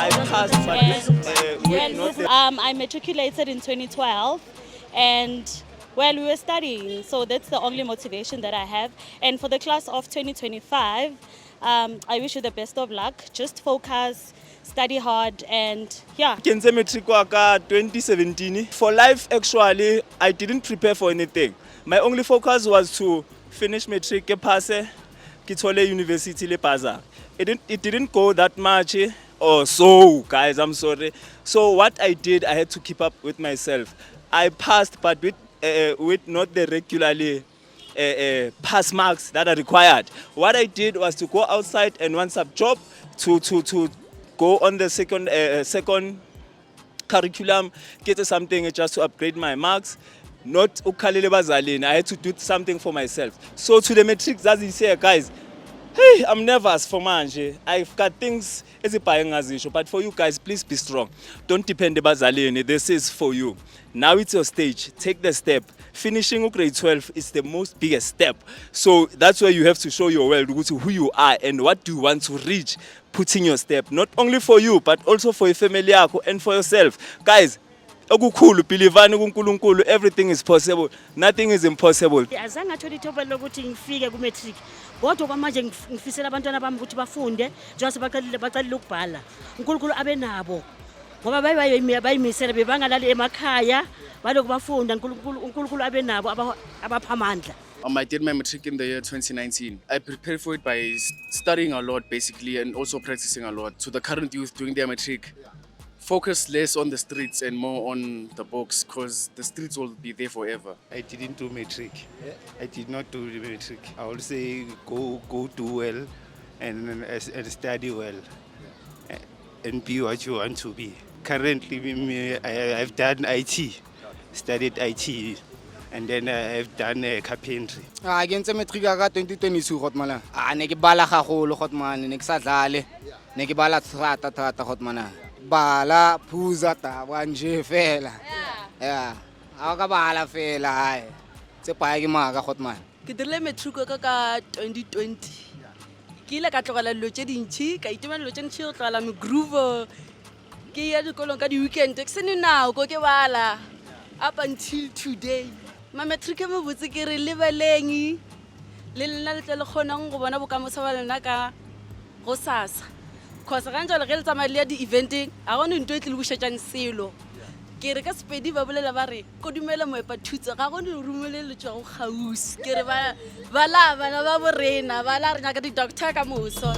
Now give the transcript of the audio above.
I passed, but with not the I matriculated in 2012, and well, we were studying, so that's the only motivation that I have. And for the class of 2025, I wish you the best of luck. Just focus, study hard, and yeah. Kenze matric wa ka 2017. For life, actually, I didn't prepare for anything. My only focus was to finish matric, ke pass, ke thole university le paza. It didn't go that much. Oh, so guys, I'm sorry. So what I did, I had to keep up with myself. I passed, but with not the regularly pass marks that are required. What I did was to go outside and want some job to go on the second curriculum, get something just to upgrade my marks. Not ukhalele bazalini. I had to do something for myself. So to the matrics, as you say, guys, hey, I'm nervous for manje. I've got things ezibhaye ngazisho, but for you guys, please be strong. Don't depend ebazalini. This is for you. Now it's your stage. Take the step. Finishing grade 12 is the most biggest step. So that's where you have to show your world who you are and what do you want to reach. Putting your step, not only for you, but also for your family yakho and for yourself. Guys, okukhulu believani kuNkulunkulu, everything is possible. Nothing is impossible. Azange athole ithuba lokuthi ngifike ku-matric kodwa kwamanje ngifisela abantwana bami ukuthi bafunde njengoba baqalile ukubhala. uNkulunkulu abe nabo ngoba bayimisele bebangalali emakhaya balokhu bafunda. uNkulunkulu abe nabo abapha amandla. I did my matric in the year 2019. I prepared for it by studying a lot, basically, and also practicing a lot. To the current youth doing their matric, focus less on the streets and more on the books, because the streets will be there forever. I didn't do matric. I did not do the matric. I would say go do well and study well and be what you want to be. Currently, I've done IT, studied IT. And then I've done carpentry. Ke ntse matric ka 2022 gotmana. Ne ke bala gagolo gotmana, ne ke sa dlale. Ne ke bala thata gotmana. Bala phuza taba nje fela. Yeah. A ka bala fela hai. Tse pae ke maka gotmana. Ke dirile matric ka 2020. Ke ile ka tlogela dilo tse dintšhi ka itemela dilo tse ntšhi go tlogela me groove. Ke ya dikolong ka di-weekend ke se ne nako ke bala up until today. Ma matric e mo botse ke re lebeleng le lena le tle le kgonang go bona bokamoso ba lena ka go sasa. Cause ga ntse le ge le tsamaya le di-eventing a gone ntho e tle le bušetšang selo. Ke re ka Sepedi ba bolela ba re kodumela moepa thutse ga gone rumele le tswa go gausi. Ke re bala bana ba borena bala re nyaka di-doctor ka moso.